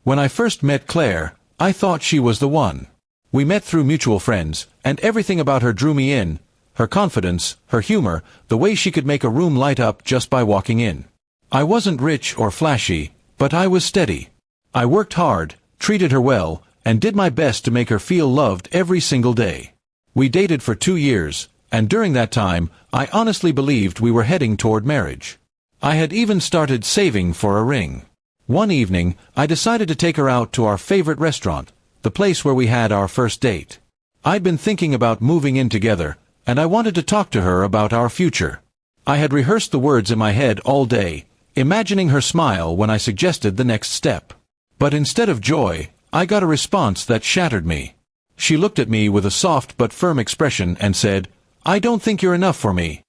When I first met Claire, I thought she was the one. We met through mutual friends, and everything about her drew me in. Her confidence, her humor, the way she could make a room light up just by walking in. I wasn't rich or flashy, but I was steady. I worked hard, treated her well, and did my best to make her feel loved every single day. We dated for 2 years, and during that time, I honestly believed we were heading toward marriage. I had even started saving for a ring. One evening, I decided to take her out to our favorite restaurant, the place where we had our first date. I'd been thinking about moving in together, and I wanted to talk to her about our future. I had rehearsed the words in my head all day, imagining her smile when I suggested the next step. But instead of joy, I got a response that shattered me. She looked at me with a soft but firm expression and said, "I don't think you're enough for me."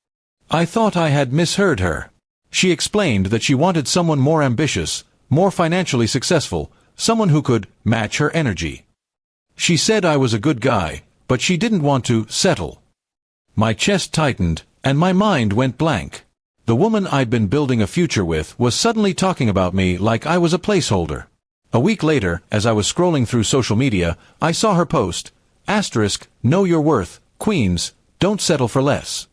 I thought I had misheard her. She explained that she wanted someone more ambitious, more financially successful, someone who could match her energy. She said I was a good guy, but she didn't want to settle. My chest tightened, and my mind went blank. The woman I'd been building a future with was suddenly talking about me like I was a placeholder. A week later, as I was scrolling through social media, I saw her post, "Know your worth, Queens, don't settle for less."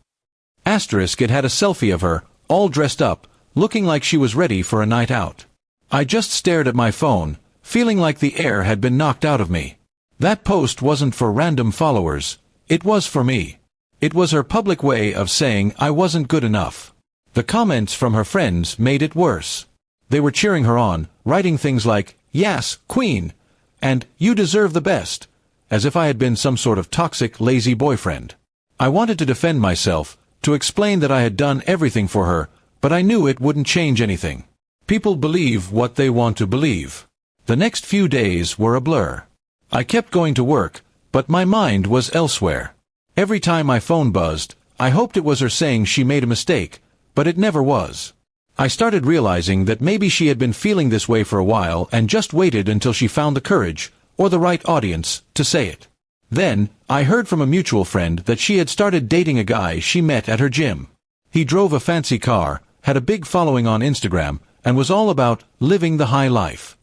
It had a selfie of her, all dressed up, looking like she was ready for a night out. I just stared at my phone, feeling like the air had been knocked out of me. That post wasn't for random followers, it was for me. It was her public way of saying I wasn't good enough. The comments from her friends made it worse. They were cheering her on, writing things like, "Yes, Queen," and "You deserve the best," as if I had been some sort of toxic, lazy boyfriend. I wanted to defend myself, to explain that I had done everything for her, but I knew it wouldn't change anything. People believe what they want to believe. The next few days were a blur. I kept going to work, but my mind was elsewhere. Every time my phone buzzed, I hoped it was her saying she made a mistake, but it never was. I started realizing that maybe she had been feeling this way for a while and just waited until she found the courage, or the right audience, to say it. Then, I heard from a mutual friend that she had started dating a guy she met at her gym. He drove a fancy car, had a big following on Instagram, and was all about living the high life.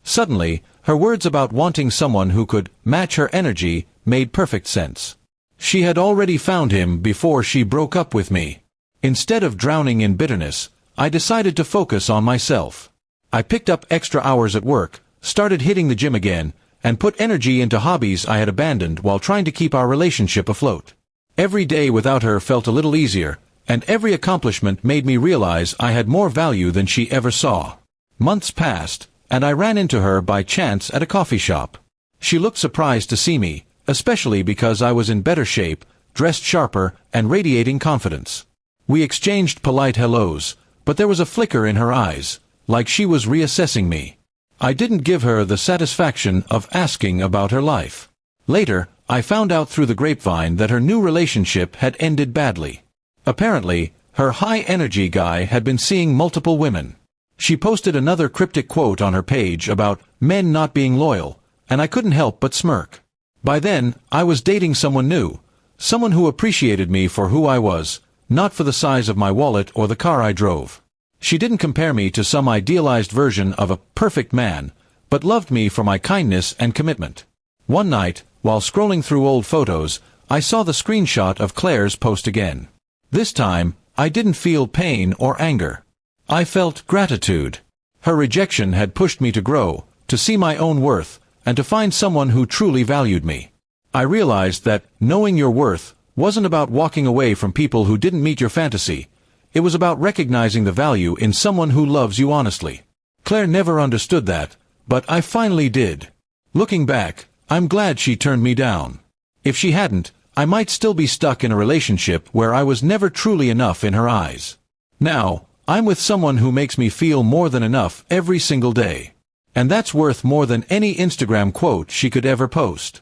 Suddenly, her words about wanting someone who could match her energy made perfect sense. She had already found him before she broke up with me. Instead of drowning in bitterness, I decided to focus on myself. I picked up extra hours at work, started hitting the gym again, and put energy into hobbies I had abandoned while trying to keep our relationship afloat. Every day without her felt a little easier, and every accomplishment made me realize I had more value than she ever saw. Months passed, and I ran into her by chance at a coffee shop. She looked surprised to see me, especially because I was in better shape, dressed sharper, and radiating confidence. We exchanged polite hellos, but there was a flicker in her eyes, like she was reassessing me. I didn't give her the satisfaction of asking about her life. Later, I found out through the grapevine that her new relationship had ended badly. Apparently, her high-energy guy had been seeing multiple women. She posted another cryptic quote on her page about men not being loyal, and I couldn't help but smirk. By then, I was dating someone new, someone who appreciated me for who I was, not for the size of my wallet or the car I drove. She didn't compare me to some idealized version of a perfect man, but loved me for my kindness and commitment. One night, while scrolling through old photos, I saw the screenshot of Claire's post again. This time, I didn't feel pain or anger. I felt gratitude. Her rejection had pushed me to grow, to see my own worth, and to find someone who truly valued me. I realized that knowing your worth wasn't about walking away from people who didn't meet your fantasy. It was about recognizing the value in someone who loves you honestly. Claire never understood that, but I finally did. Looking back, I'm glad she turned me down. If she hadn't, I might still be stuck in a relationship where I was never truly enough in her eyes. Now, I'm with someone who makes me feel more than enough every single day. And that's worth more than any Instagram quote she could ever post.